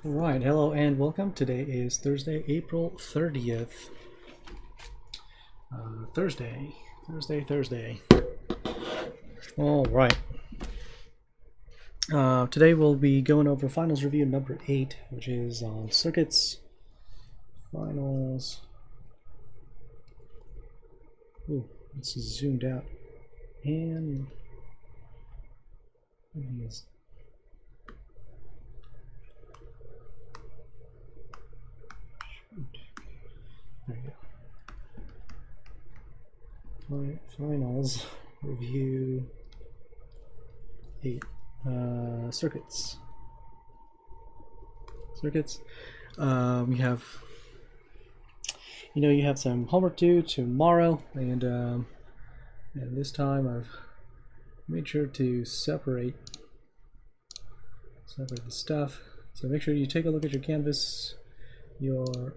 Right, hello and welcome. Today is Thursday, April 30th. Thursday. All right. Today we'll be going over finals review number 8, which is on circuits. Finals. Ooh, this is zoomed out. And there you go. Finals review 8. Circuits. You have some homework due tomorrow, and this time I've made sure to separate the stuff. So make sure you take a look at your Canvas. Your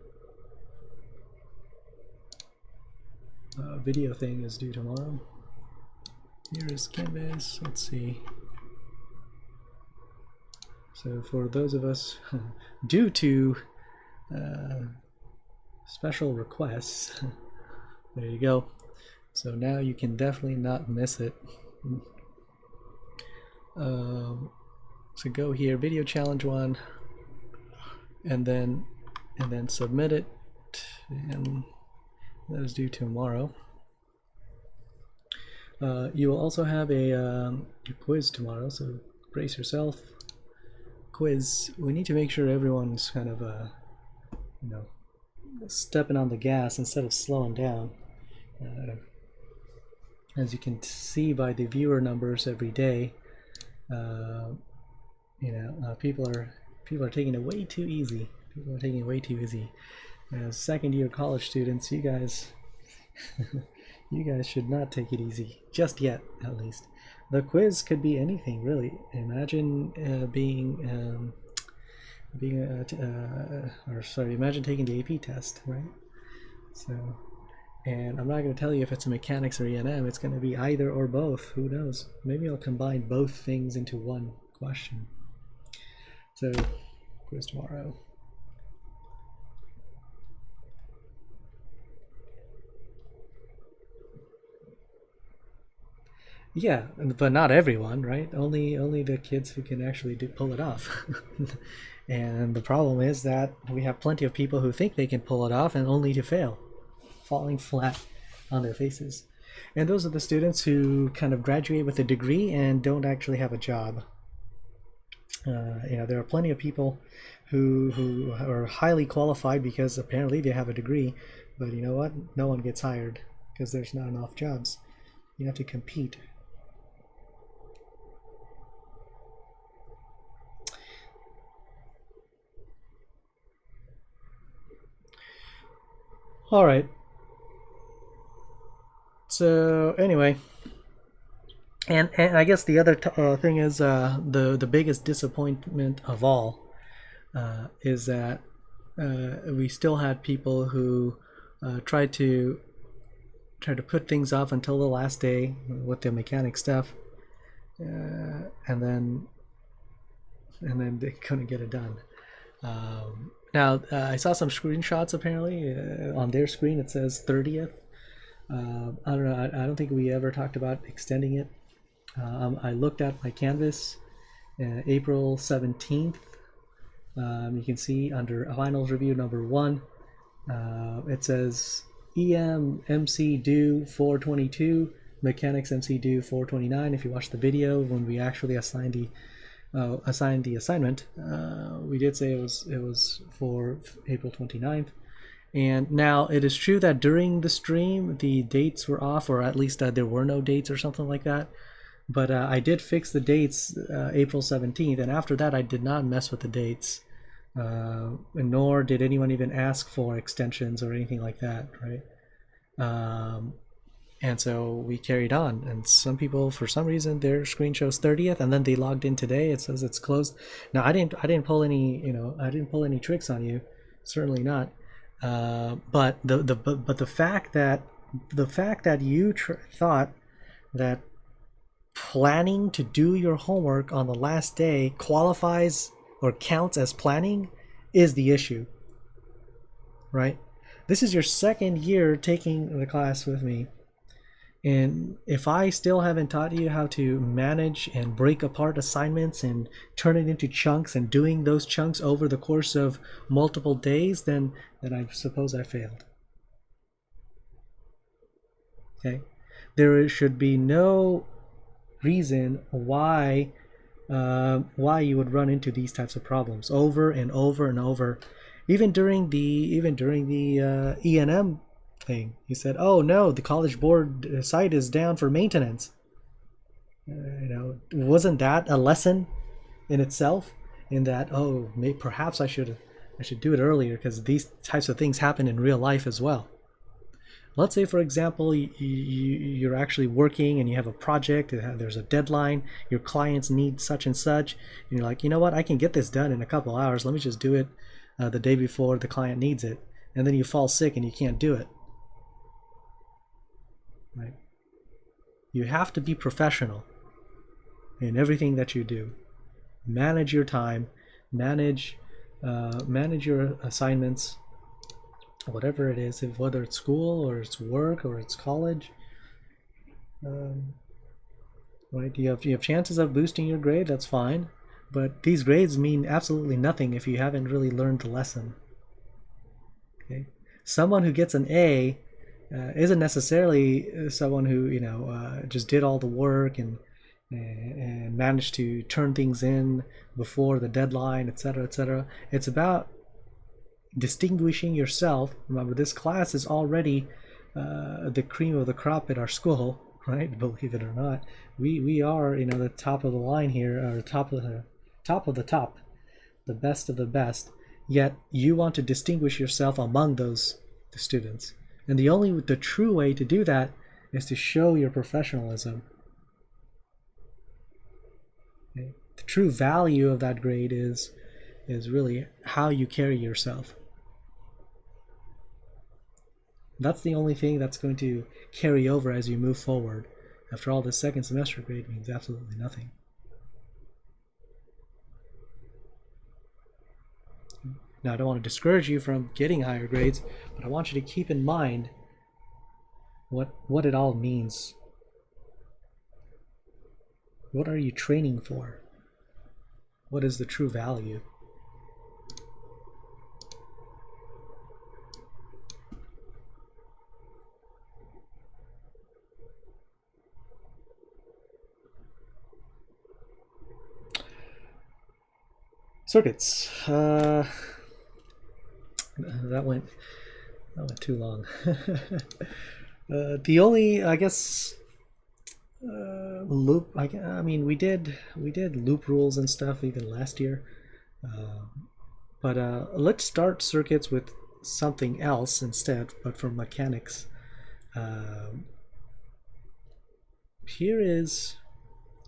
video thing is due tomorrow. Here is Canvas. Let's see. So for those of us due to special requests, there you go. So now you can definitely not miss it. So go here, video challenge 1, and then submit it, and that is due tomorrow. You will also have a quiz tomorrow, so brace yourself. Quiz. We need to make sure everyone's kind of stepping on the gas instead of slowing down. As you can see by the viewer numbers every day, people are taking it way too easy. As second-year college students, you guys should not take it easy just yet, at least. The quiz could be anything, really. Imagine imagine taking the AP test, right? So, and I'm not going to tell you if it's a mechanics or E&M. It's going to be either or both. Who knows? Maybe I'll combine both things into one question. So, quiz tomorrow. Yeah, but not everyone, right? Only the kids who can actually pull it off. And the problem is that we have plenty of people who think they can pull it off and only to fail, falling flat on their faces. And those are the students who kind of graduate with a degree and don't actually have a job. There are plenty of people who are highly qualified because apparently they have a degree, but you know what? No one gets hired because there's not enough jobs. You have to compete. All right. So anyway, and I guess the other thing is the biggest disappointment of all is that we still had people who tried to put things off until the last day with the mechanic stuff, and then they couldn't get it done. Now I saw some screenshots. Apparently, on their screen it says 30th. I don't know. I don't think we ever talked about extending it. I looked at my Canvas, April 17th. You can see under finals review number 1, it says EM MC due 422, mechanics MC due 429. If you watch the video when we actually assigned the assignment, we did say it was for April 29th. And now it is true that during the stream the dates were off, or at least there were no dates or something like that. But I did fix the dates, April 17th, and after that I did not mess with the dates, nor did anyone even ask for extensions or anything like that, right? And so we carried on, and some people, for some reason, their screen shows 30th, and then they logged in today. It says it's closed. Now I didn't pull any tricks on you, certainly not. But the fact that you thought that planning to do your homework on the last day qualifies or counts as planning is the issue, right? This is your second year taking the class with me. And if I still haven't taught you how to manage and break apart assignments and turn it into chunks and doing those chunks over the course of multiple days, then I suppose I failed. Okay? There should be no reason why you would run into these types of problems over and over and over. Even during the E&M thing, he said, "Oh no, the College Board site is down for maintenance." Wasn't that a lesson in itself? In that, perhaps I should do it earlier, because these types of things happen in real life as well. Let's say, for example, you're actually working and you have a project, there's a deadline, your clients need such and such, and you're like, you know what, I can get this done in a couple hours, let me just do it the day before the client needs it. And then you fall sick and you can't do it. Right? You have to be professional in everything that you do. Manage your time, manage your assignments, whatever it is, whether it's school or it's work or it's college. Right? You have chances of boosting your grade, that's fine, but these grades mean absolutely nothing if you haven't really learned the lesson. Okay? Someone who gets an A isn't necessarily someone who just did all the work and managed to turn things in before the deadline, etc., etc. It's about distinguishing yourself. Remember, this class is already the cream of the crop at our school, right? Believe it or not, we are the top of the line here, or top of the top, the best of the best. Yet you want to distinguish yourself among the students, and the true way to do that is to show your professionalism. Okay? The true value of that grade is really how you carry yourself. That's the only thing that's going to carry over as you move forward. After all, the second semester grade means absolutely nothing. Now, I don't want to discourage you from getting higher grades, but I want you to keep in mind what it all means. What are you training for? What is the true value? Circuits. That went too long. The only, I guess, loop. I mean, we did loop rules and stuff even last year, but let's start circuits with something else instead. But for mechanics, here is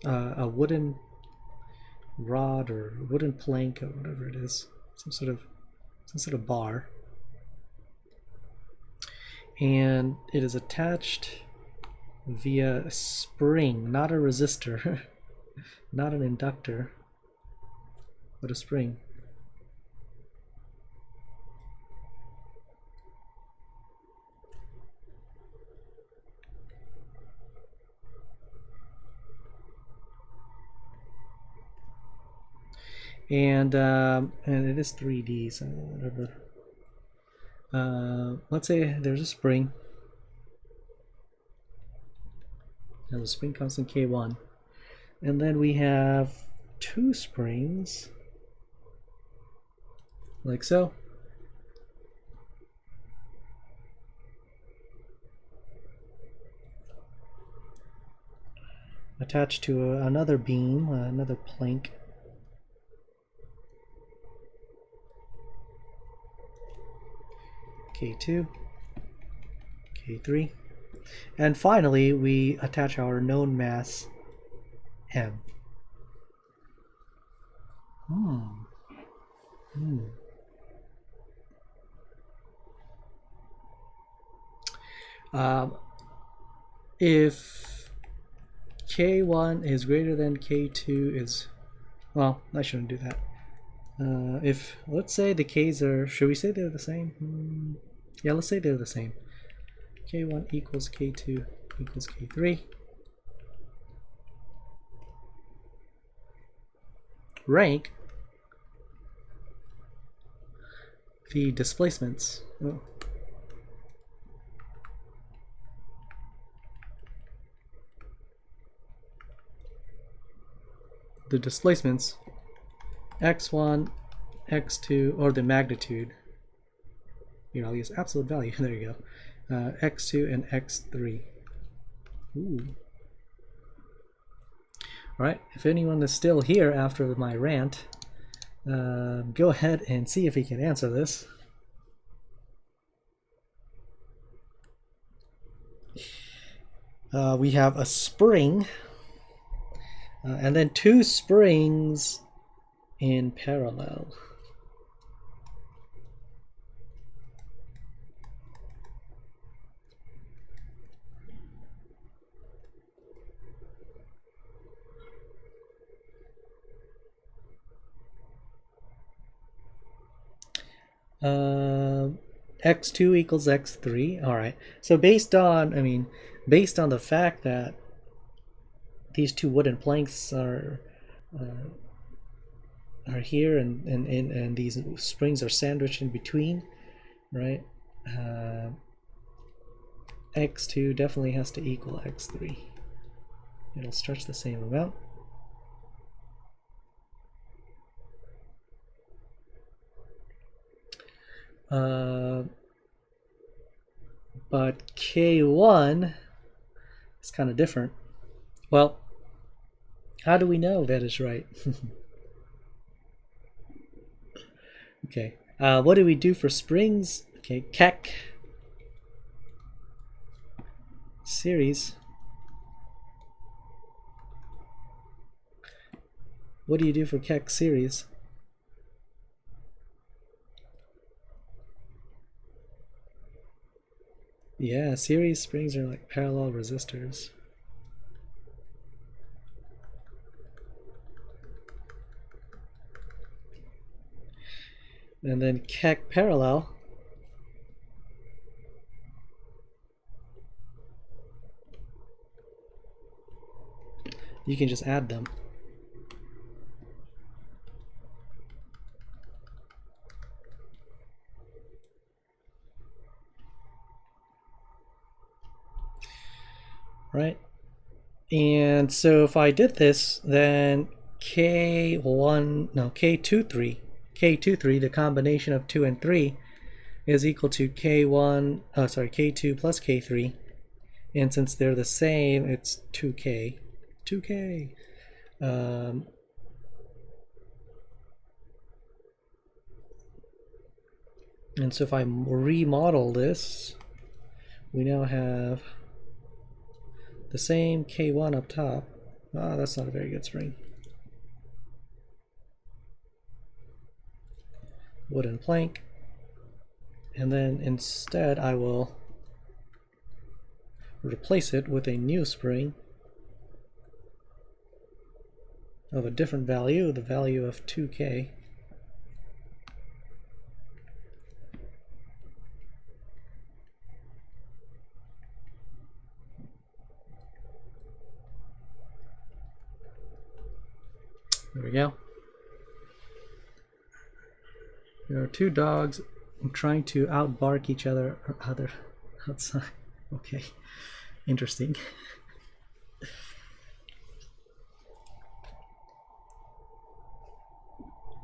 a wooden rod or wooden plank or whatever it is, some sort of bar, and it is attached via a spring, not a resistor, not an inductor, but a spring. And it is 3D, so whatever. Let's say there's a spring, and the spring comes in K1, and then we have two springs, like so. Attached to another beam, another plank. K2, K3, and finally we attach our known mass M. If K1 is greater than K2 is, well, I shouldn't do that. If, let's say the k's are, should we say they're the same? Yeah, let's say they're the same. K1 equals K2 equals K3. Rank the displacements. Oh. The displacements x1, x2, or the magnitude. Here, I'll use absolute value. There you go. X2 and x3. Ooh. All right. If anyone is still here after my rant, go ahead and see if he can answer this. We have a spring, and then two springs in parallel. X2 equals x3. All right. So based on, based on the fact that these two wooden planks are here, and these springs are sandwiched in between, right? X2 definitely has to equal x3. It'll stretch the same amount. But K1 is kind of different. Well, how do we know that is right? Okay, what do we do for springs? Okay, Keck series. What do you do for Keck series? Yeah, series springs are like parallel resistors. And then Keck parallel. You can just add them. Right? And so if I did this, then K23, the combination of 2 and 3, is equal to K2 plus K3. And since they're the same, it's 2K. And so if I remodel this, we now have the same K1 up top. Ah, that's not a very good spring. Wooden plank. And then instead I will replace it with a new spring of a different value, the value of 2K. There we go. There are two dogs trying to outbark each other outside. Okay, interesting.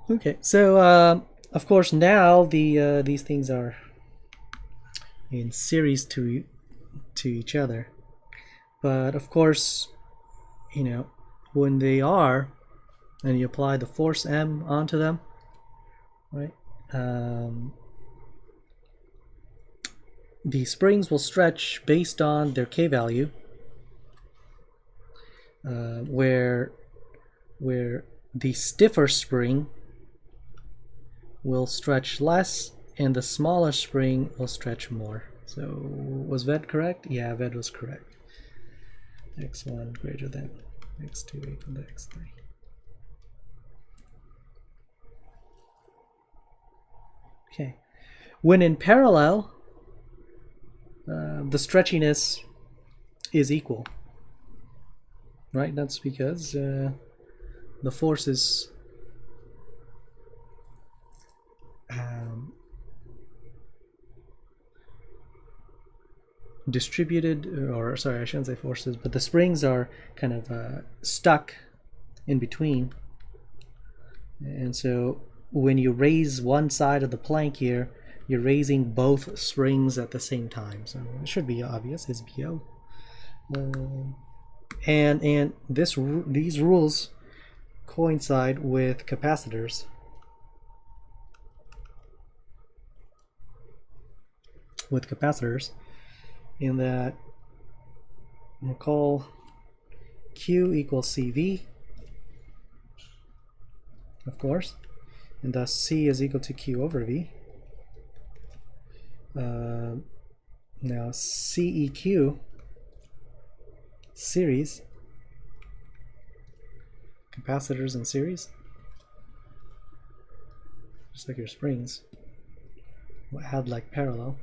Okay, so of course now these things are in series to each other, but of course, when they are, and you apply the force M onto them, right? The springs will stretch based on their K value, where the stiffer spring will stretch less and the smaller spring will stretch more. So was Ved correct? Yeah, Ved was correct. X1 greater than X2 equal to X3. Okay. When in parallel, the stretchiness is equal, right? That's because the force is distributed, or sorry, I shouldn't say forces, but the springs are kind of stuck in between. And so when you raise one side of the plank here, you're raising both springs at the same time. So it should be obvious, it's BO. And these rules coincide with capacitors. In that, recall Q equals CV, of course, and thus C is equal to Q over V. Now CEQ, series, capacitors in series, just like your springs, we'll add like parallel.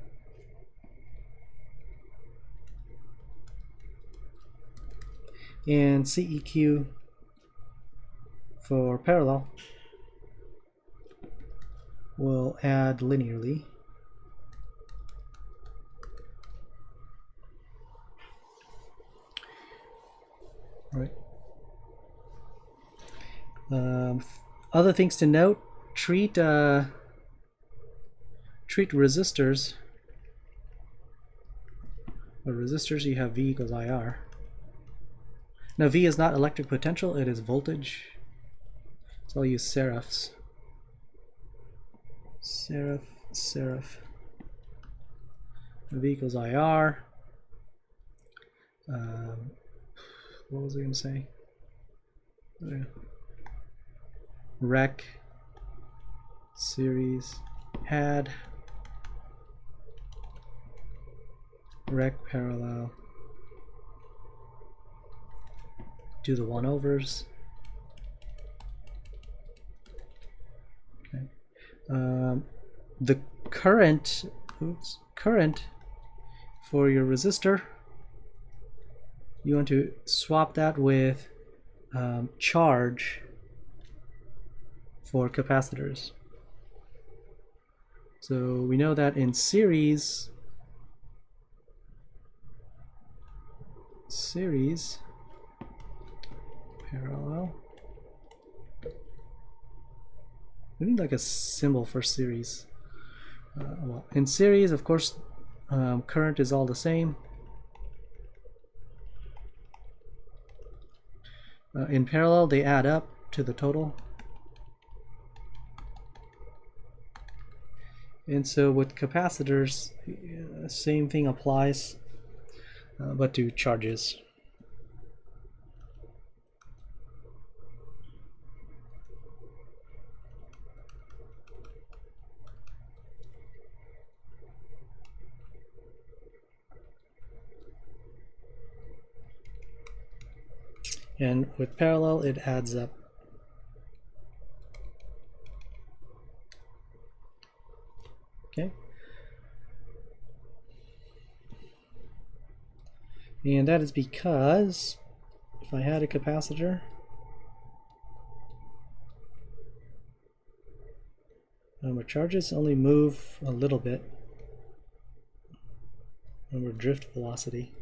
And CEQ for parallel will add linearly. Right. Other things to note: treat resistors. With resistors, you have V equals IR. Now V is not electric potential; it is voltage. So I'll use serifs. Serif. V equals IR. What was I going to say? Rec series add rec parallel, do the 1/overs. Okay. The current for your resistor, you want to swap that with charge for capacitors. So we know that in series parallel, we need like a symbol for series. Well, in series, of course, current is all the same. In parallel, they add up to the total. And so with capacitors, same thing applies, but to charges. And with parallel, it adds up. Okay. And that is because if I had a capacitor, our charges only move a little bit. Remember drift velocity.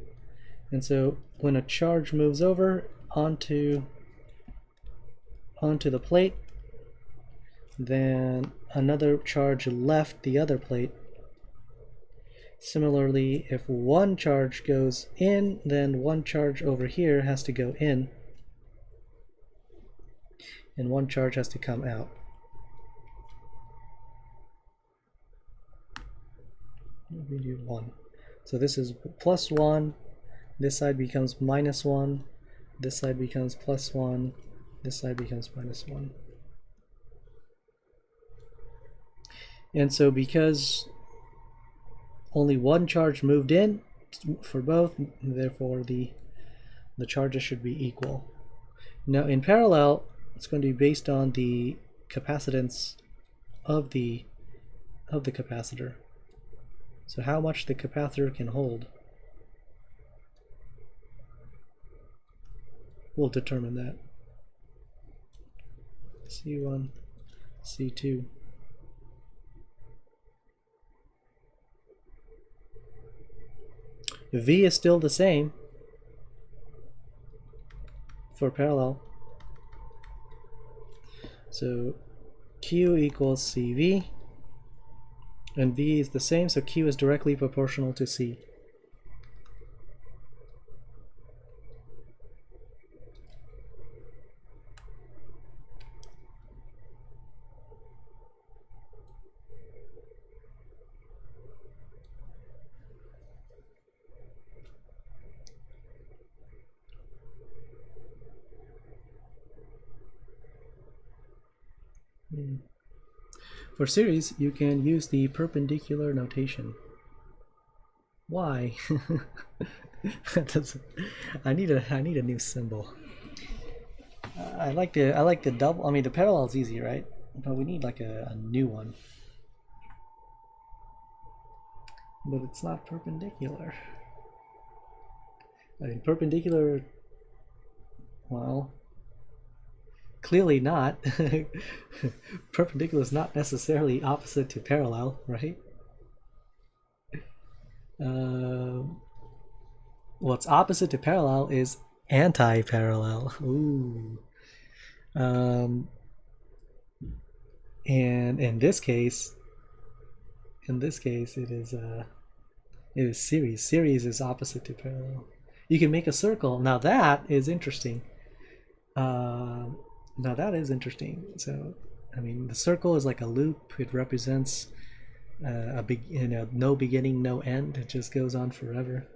And so when a charge moves over onto the plate, then another charge left the other plate. Similarly, if one charge goes in, then one charge over here has to go in, and one charge has to come out. We do 1. So this is plus 1, this side becomes minus 1, this side becomes plus 1, this side becomes minus 1. And so because only one charge moved in for both, therefore the charges should be equal. Now in parallel, it's going to be based on the capacitance of the of the capacitor. So how much the capacitor can hold will determine that. C1, C2. V is still the same for parallel. So Q equals CV, and V is the same, so Q is directly proportional to C. For series, you can use the perpendicular notation. Why? I need a new symbol. I like the double. I mean, the parallel is easy, right? But we need like a new one. But it's not perpendicular. I mean, perpendicular. Well, clearly not. Perpendicular is not necessarily opposite to parallel, right? What's opposite to parallel is anti-parallel. Ooh. And in this case, it is series. Series is opposite to parallel. You can make a circle. Now that is interesting. So, I mean, the circle is like a loop. It represents no beginning, no end. It just goes on forever.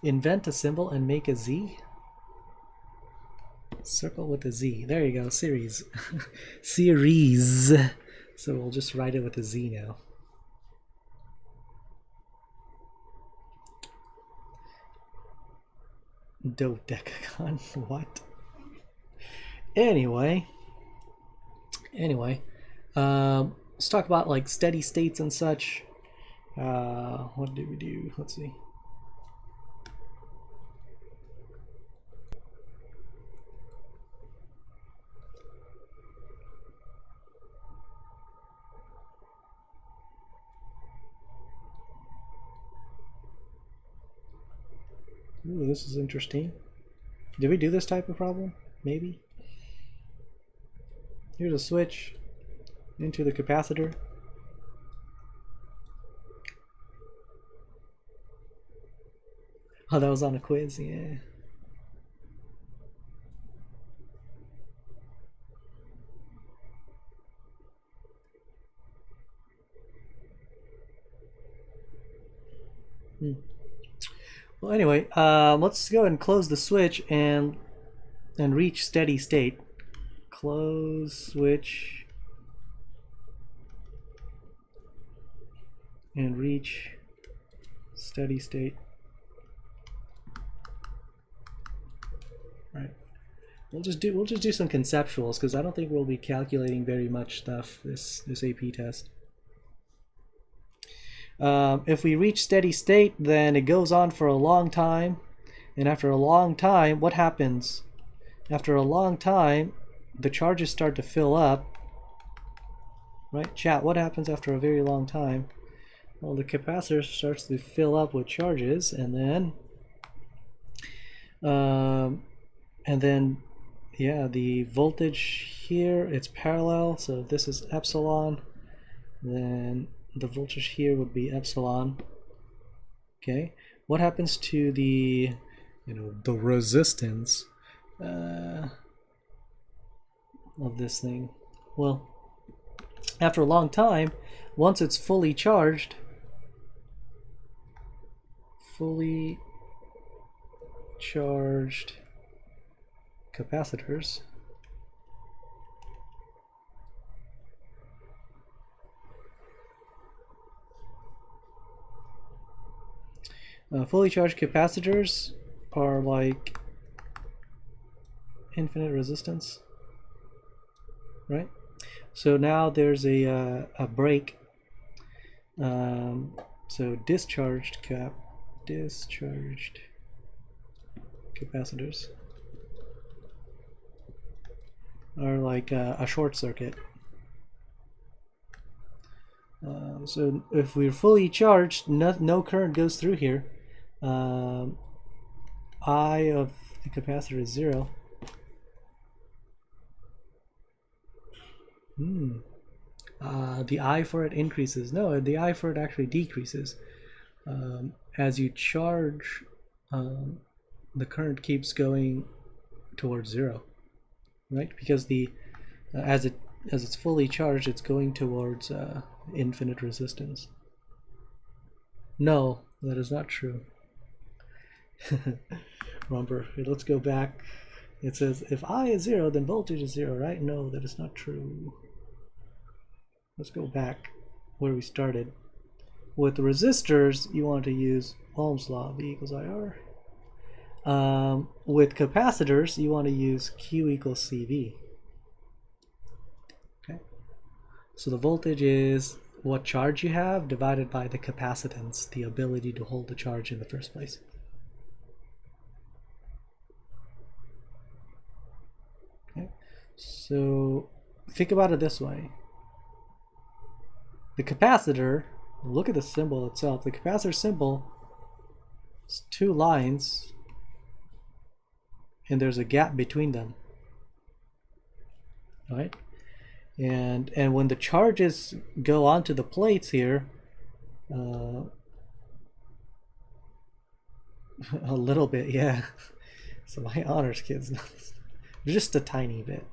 Invent a symbol and make a Z. Circle with a Z. There you go. Series. Series. So we'll just write it with a Z now. Dodecagon. What? Anyway, let's talk about like steady states and such. What did we do? Let's see. Ooh, this is interesting. Did we do this type of problem? Maybe. Here's a switch into the capacitor. Oh, that was on a quiz, yeah. Well, anyway, let's go and close the switch and reach steady state. Close switch and reach steady state. Right. We'll just do some conceptuals because I don't think we'll be calculating very much stuff this AP test. If we reach steady state, then it goes on for a long time, and after a long time, what happens? After a long time, the charges start to fill up. Right, chat, what happens after a very long time? Well, the capacitor starts to fill up with charges, and then yeah, the voltage here, it's parallel, so this is epsilon, then the voltage here would be epsilon. Okay, what happens to the the resistance of this thing? Well, after a long time, once it's fully charged, capacitors, fully charged capacitors are like infinite resistance, right? So now there's a break. So discharged capacitors are like a short circuit. So if we're fully charged, no current goes through here. I of the capacitor is 0. The I for it increases. No, the I for it actually decreases. As you charge, the current keeps going towards 0, right? Because as it's fully charged, it's going towards infinite resistance. No, that is not true. Remember, let's go back. It says if I is 0, then voltage is 0, right? No, that is not true. Let's go back where we started. With resistors, you want to use Ohm's law, V equals IR. With capacitors, you want to use Q equals CV. Okay. So the voltage is what charge you have divided by the capacitance, the ability to hold the charge in the first place. Okay. So think about it this way. The capacitor, look at the symbol itself. The capacitor symbol is 2 lines, and there's a gap between them, right? And when the charges go onto the plates here, a little bit, yeah. So my honors kids, just a tiny bit.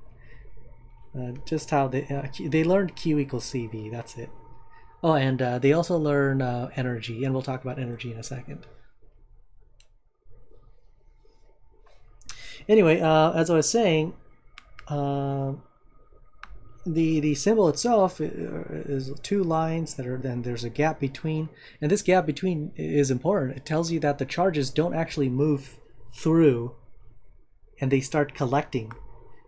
Just how they learned Q equals CV. That's it. Oh, and they also learn energy, and we'll talk about energy in a second. Anyway, as I was saying, the symbol itself is 2 lines that are, then there's a gap between, and this gap between is important. It tells you that the charges don't actually move through, and they start collecting.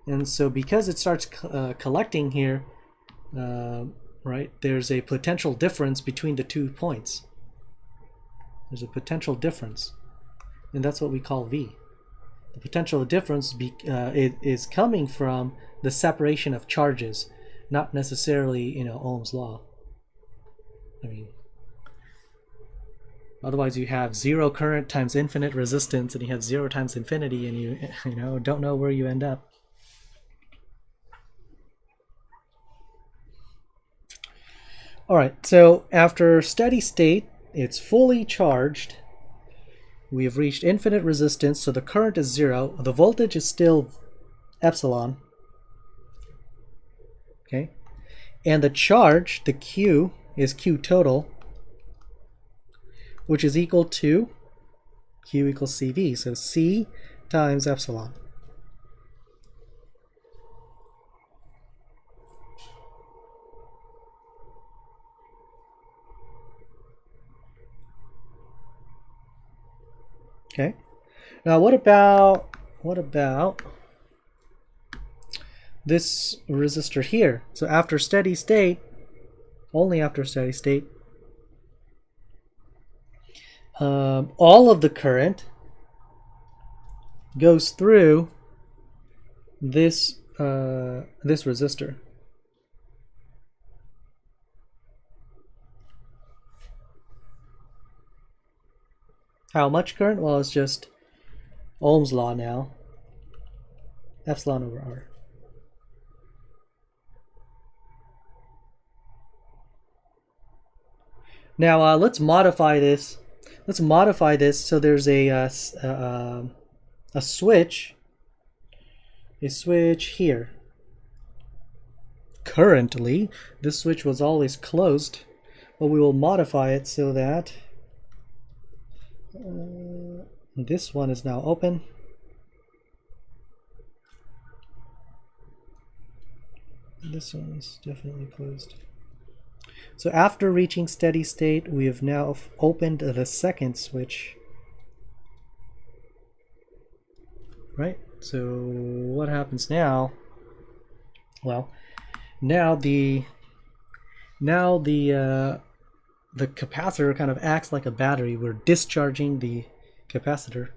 And so because it starts collecting here, right, there's a potential difference between the 2 points. There's a potential difference, and that's what we call V. The potential difference is coming from the separation of charges, not necessarily, Ohm's law. I mean, otherwise you have 0 current times infinite resistance, and you have 0 times infinity, and you don't know where you end up. All right, so after steady state, it's fully charged. We have reached infinite resistance, so the current is 0. The voltage is still epsilon. Okay, and the charge, the Q, is Q total, which is equal to Q equals CV. So C times epsilon. Okay. Now what about this resistor here? So after steady state, only after steady state, all of the current goes through this resistor. How much current? Well, it's just Ohm's law now. Epsilon over R. Now let's modify this. Let's modify this so there's a switch. A switch here. Currently, this switch was always closed, but we will modify it so that this one is now open. This one is definitely closed. So after reaching steady state, we have now opened the second switch. right? So what happens now? Well, now the capacitor kind of acts like a battery. We're discharging the capacitor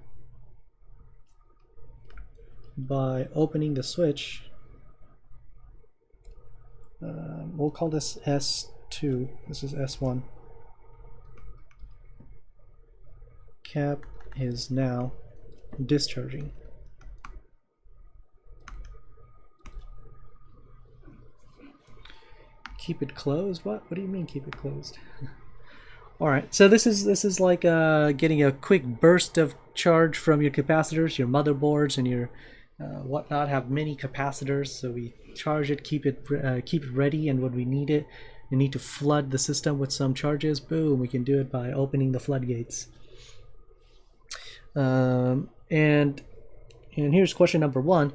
by opening the switch. We'll call this S2. This is S1. Cap is now discharging. Keep it closed? What do you mean keep it closed? All right, so this is like getting a quick burst of charge from your capacitors. Your motherboards and your whatnot have many capacitors, so we charge it, keep it ready, and when we need it, we need to flood the system with some charges. Boom, we can do it by opening the floodgates. And here's question number one: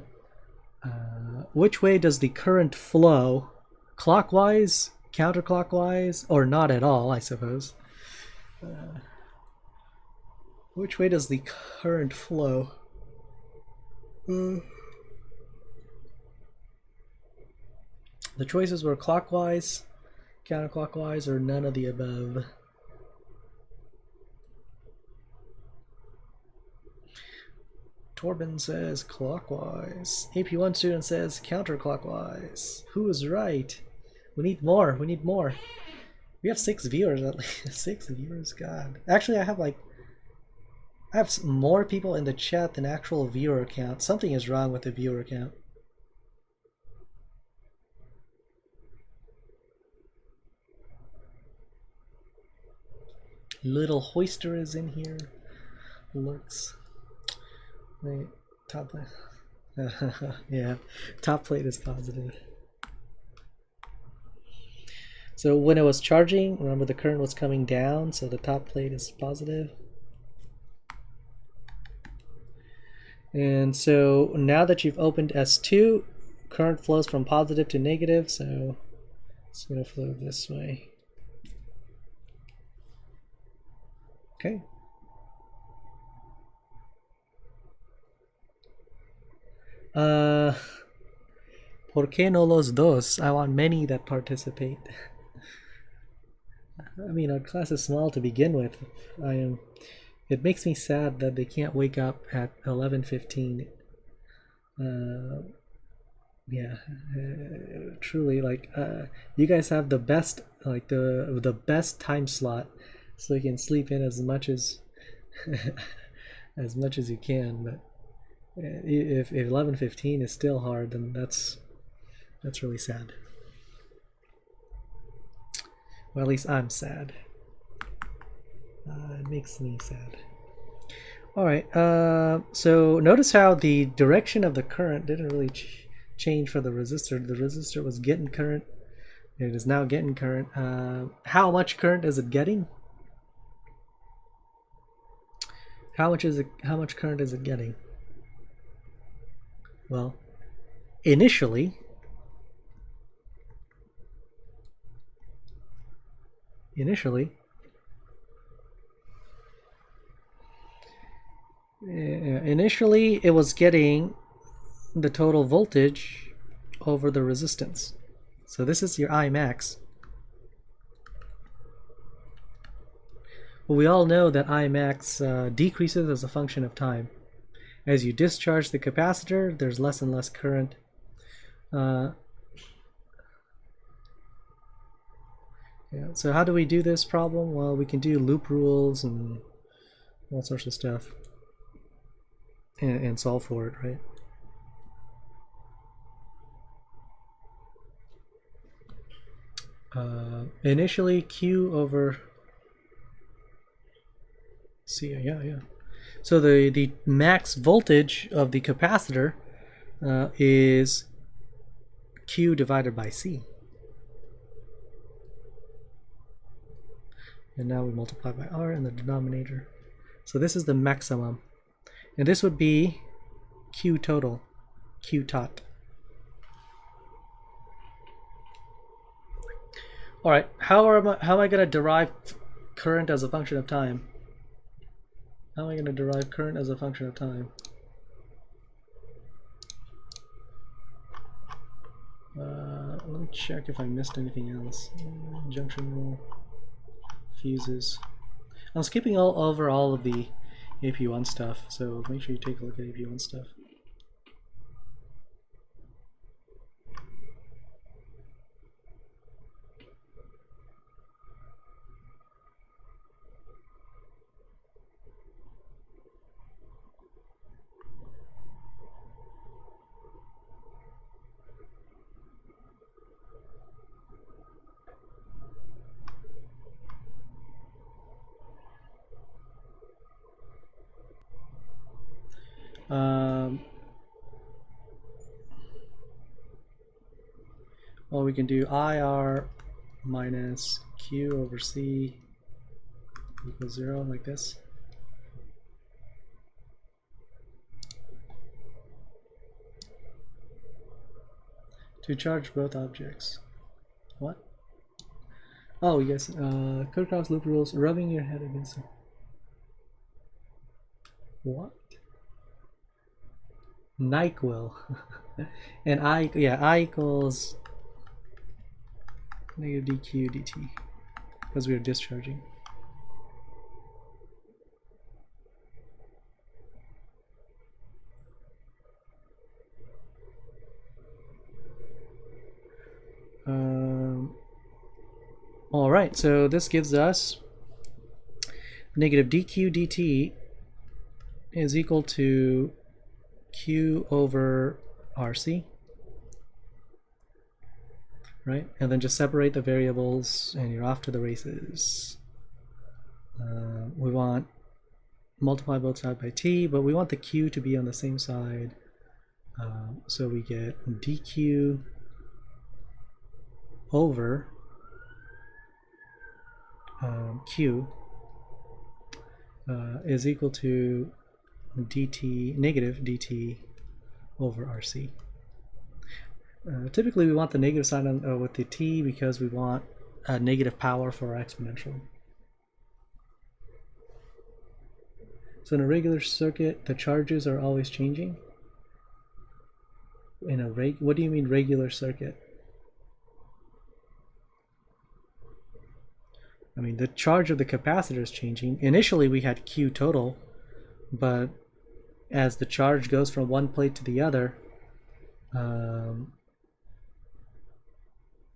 which way does the current flow? Clockwise, counterclockwise, or not at all, I suppose. Which way does the current flow? The choices were clockwise, counterclockwise, or none of the above. Torben says clockwise. AP1 student says counterclockwise. Who is right? We need more. We need more. We have 6 viewers at least. 6 viewers, God. Actually, I have more people in the chat than actual viewer count. Something is wrong with the viewer count. Little Hoister is in here. Lurks. Wait, top plate. Yeah, top plate is positive. So when it was charging, remember the current was coming down, so the top plate is positive. And so now that you've opened S2, current flows from positive to negative, so it's going to flow this way. Okay. ¿Por qué no los dos? I want many that participate. I mean, our class is small to begin with. It makes me sad that they can't wake up at 11:15. Yeah, truly, like you guys have the best, like the best time slot, so you can sleep in as much as as much as you can. But if 11:15 is still hard, then that's really sad. Well, at least I'm sad. It makes me sad. All right. So notice how the direction of the current didn't really change for the resistor. The resistor was getting current. It is now getting current. How much current is it getting? How much current is it getting? Well, initially it was getting the total voltage over the resistance. So this is your I max. Well, we all know that I max decreases as a function of time. As you discharge the capacitor, there's less and less current. Yeah, so how do we do this problem? Well, we can do loop rules and all sorts of stuff and solve for it, right? Initially Q over C, yeah. So the max voltage of the capacitor is Q divided by C. And now we multiply by R in the denominator. So this is the maximum. And this would be Q total, Q tot. All right, how am I going to derive current as a function of time? How am I going to derive current as a function of time? check if I missed anything else. Junction rule, fuses. I'm skipping over all of the AP1 stuff, so make sure you take a look at AP1 stuff. Well, we can do IR minus Q over C equals 0, like this. To charge both objects. What? Oh, yes. Kirchhoff's loop rules, rubbing your head against them. What? NyQuil. And I equals negative dq dt, because we are discharging. All right, so this gives us negative dq dt is equal to q over rc, right? And then just separate the variables and you're off to the races. We want multiply both sides by t, but we want the q to be on the same side. So we get dq over q is equal to dt, negative dt over rc. Typically we want the negative sign on, with the t, because we want a negative power for our exponential. So in a regular circuit, the charges are always changing. In a what do you mean regular circuit? I mean, the charge of the capacitor is changing. Initially we had Q total, but as the charge goes from one plate to the other,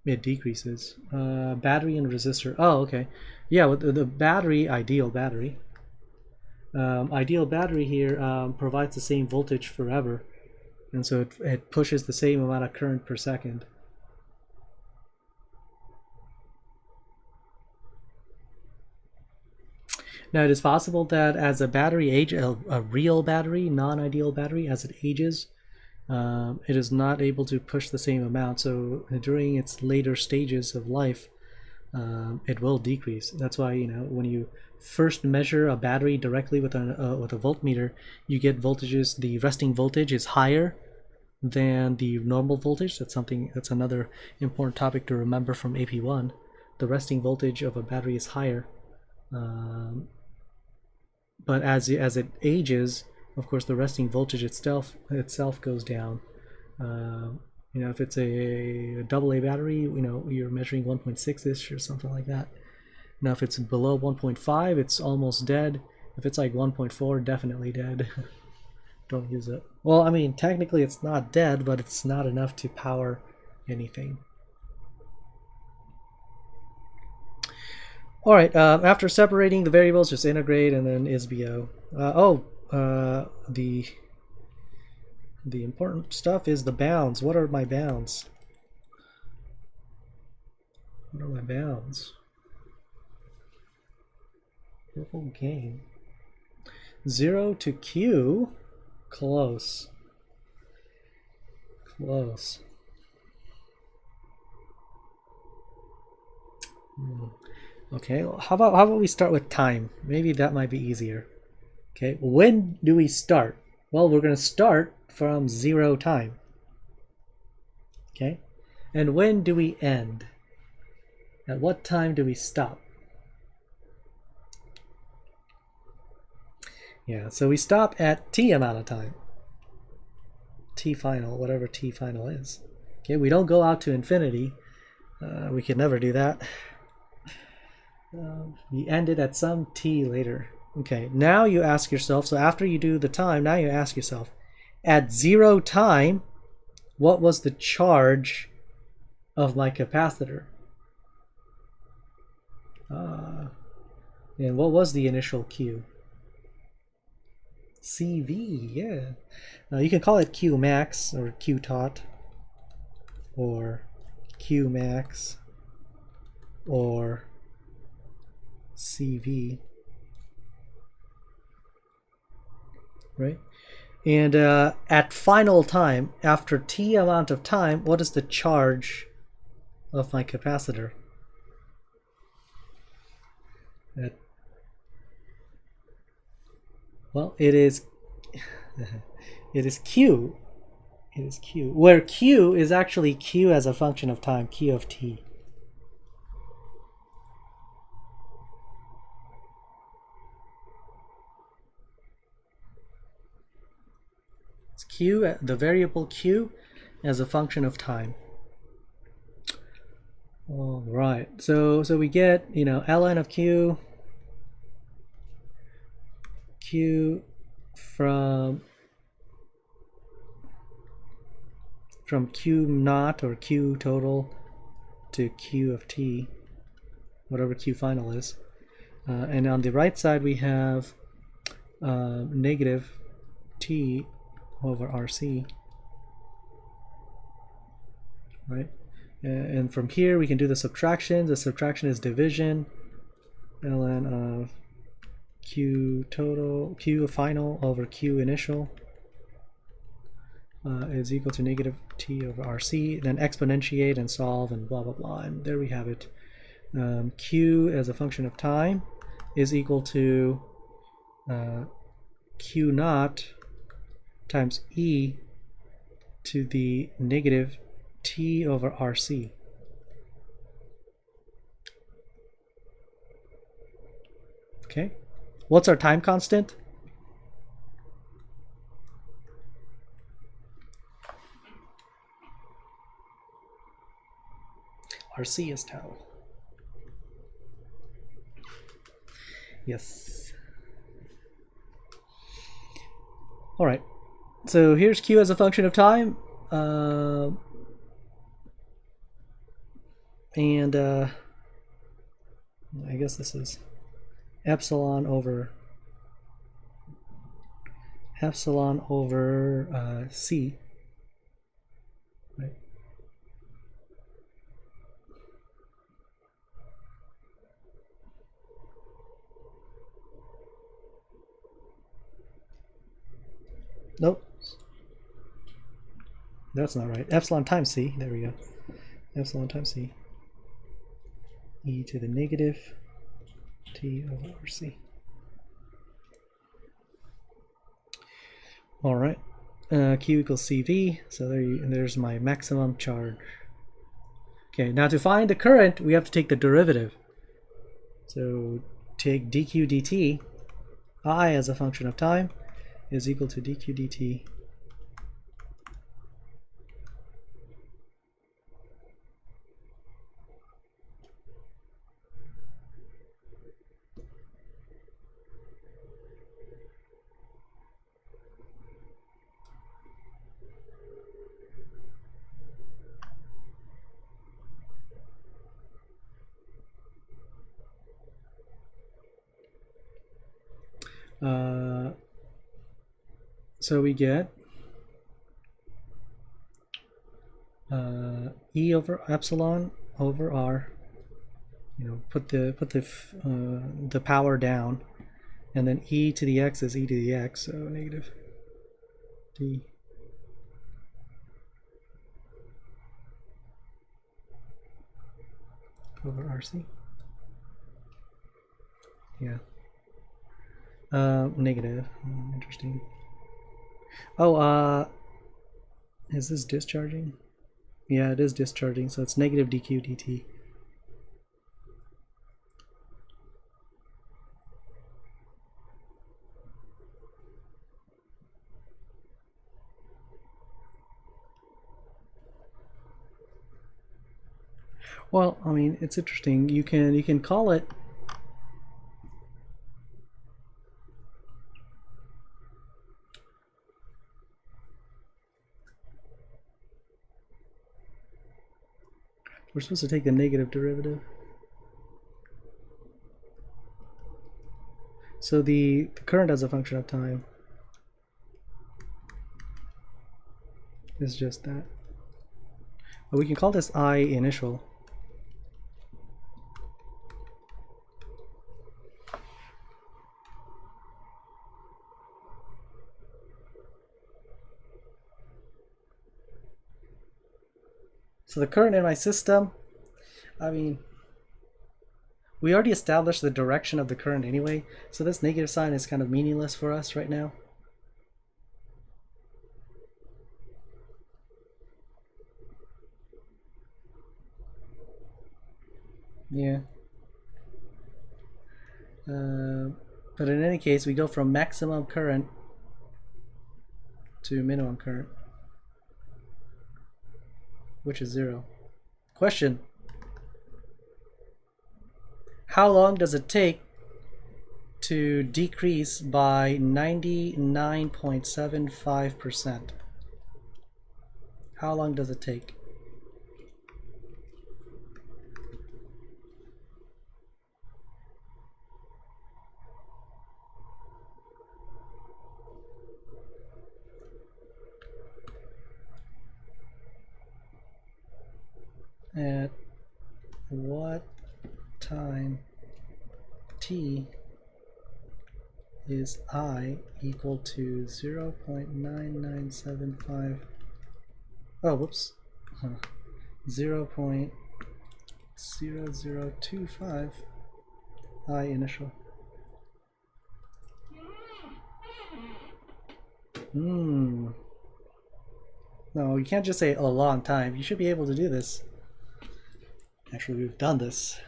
it decreases. Battery and resistor. Oh, okay. Yeah, with the battery, ideal battery here provides the same voltage forever, and so it pushes the same amount of current per second. Now it is possible that as a battery a real battery, non-ideal battery, as it ages, it is not able to push the same amount. So during its later stages of life, it will decrease. That's why, you know, when you first measure a battery directly with a voltmeter, you get voltages. The resting voltage is higher than the normal voltage. That's another important topic to remember from AP1. The resting voltage of a battery is higher. But as it ages, of course, the resting voltage itself goes down. You know, if it's a AA battery, you know, you're measuring 1.6-ish or something like that. Now, if it's below 1.5, it's almost dead. If it's like 1.4, definitely dead. Don't use it. Well, I mean, technically it's not dead, but it's not enough to power anything. All right, after separating the variables, just integrate and then ISBO. The important stuff is the bounds. What are my bounds? What are my bounds? Purple game. 0 to Q. Close. Close. Okay, well, how about we start with time? Maybe that might be easier. Okay, when do we start? Well, we're going to start from 0 time. Okay, and when do we end? At what time do we stop? Yeah, so we stop at t amount of time. T final, whatever t final is. Okay, we don't go out to infinity. We could never do that. We end it at some t later. Okay, now you ask yourself, so after you do the time, now you ask yourself, at 0 time, what was the charge of my capacitor? And what was the initial Q? CV, yeah. You can call it Q max or Q tot or Q max or CV, right? And at final time, after t amount of time, what is the charge of my capacitor? Well, it is it is Q. It is Q, where Q is actually Q as a function of time, Q of t. It's Q, the variable Q, as a function of time. All right, so we get, you know, ln of Q from Q naught or Q total to Q of t, whatever Q final is. And on the right side we have negative t over RC, right? And from here we can do the subtraction. The subtraction is division, ln of Q total, Q final over Q initial is equal to negative t over RC. Then exponentiate and solve and blah blah blah, and there we have it. Q as a function of time is equal to Q naught times e to the negative t over RC. Okay, what's our time constant? RC is tau. Yes. All right. So here's Q as a function of time. And I guess this is epsilon over C. Right. Nope. That's not right. Epsilon times C. There we go. Epsilon times C. E to the negative T over RC. All right. Q equals CV. So there's my maximum charge. Okay, now to find the current, we have to take the derivative. So take dq dt, I as a function of time, is equal to dq dt so we get E over epsilon over R. You know, put the power down, and then E to the x is E to the x, so negative D over RC. Yeah. Negative. Interesting. Oh, is this discharging? Yeah, it is discharging, so it's negative dq dt. Well, I mean, it's interesting. You can call it. We're supposed to take the negative derivative. So the current as a function of time is just that. But we can call this I initial. So the current in my system, I mean, we already established the direction of the current anyway, so this negative sign is kind of meaningless for us right now. Yeah. But in any case, we go from maximum current to minimum current, which is 0. Question: how long does it take to decrease by 99.75%? How long does it take? At what time t is I equal to 0.9975? Oh, whoops. 0.0025 I initial. No, you can't just say a long time. You should be able to do this. Actually, we've done this.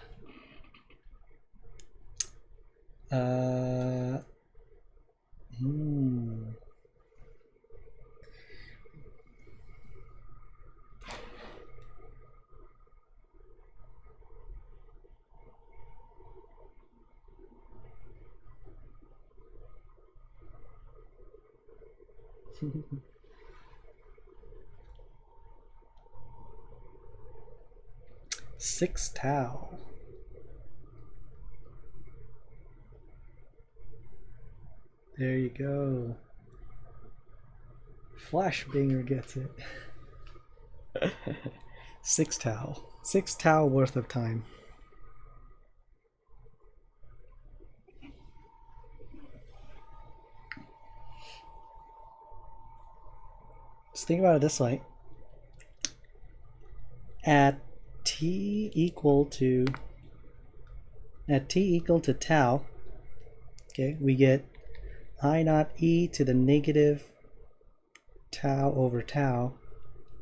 Six tau. There you go. Flashbanger gets it. 6 tau. 6 tau worth of time. Just think about it this way. At t equal to tau, okay, we get I naught e to the negative tau over tau,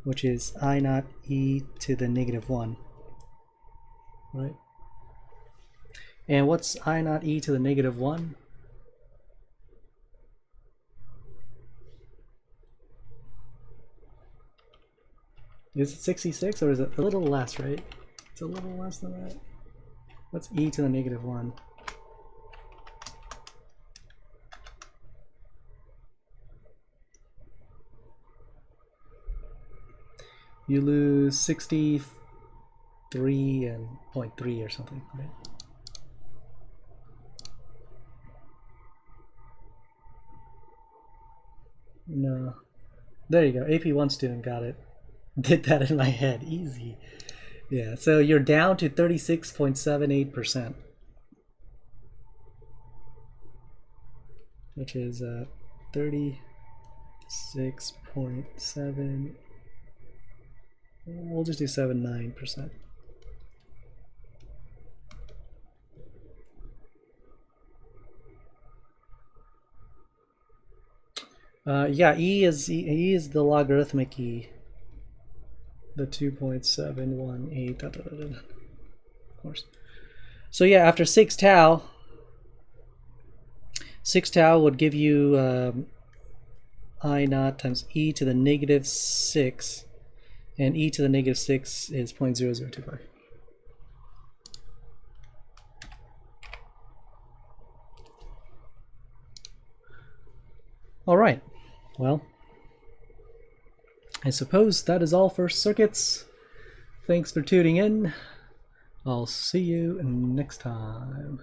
which is I naught e to the negative 1, right? And what's I naught e to the negative 1? Is it 66 or is it a little less, right? It's a little less than that. What's e to the negative 1? You lose 63 and 0.3 or something, right? No. There you go. AP1 student got it. Did that in my head. Easy. Yeah, so you're down to 36.78%. Which is 36.7. We'll just do 79%. Yeah, e is the logarithmic e. The 2.718. Of course. So yeah, after 6 tau, 6 tau would give you I naught times e to the negative 6, and e to the negative 6 is 0.0025. All right. Well, I suppose that is all for circuits. Thanks for tuning in. I'll see you next time.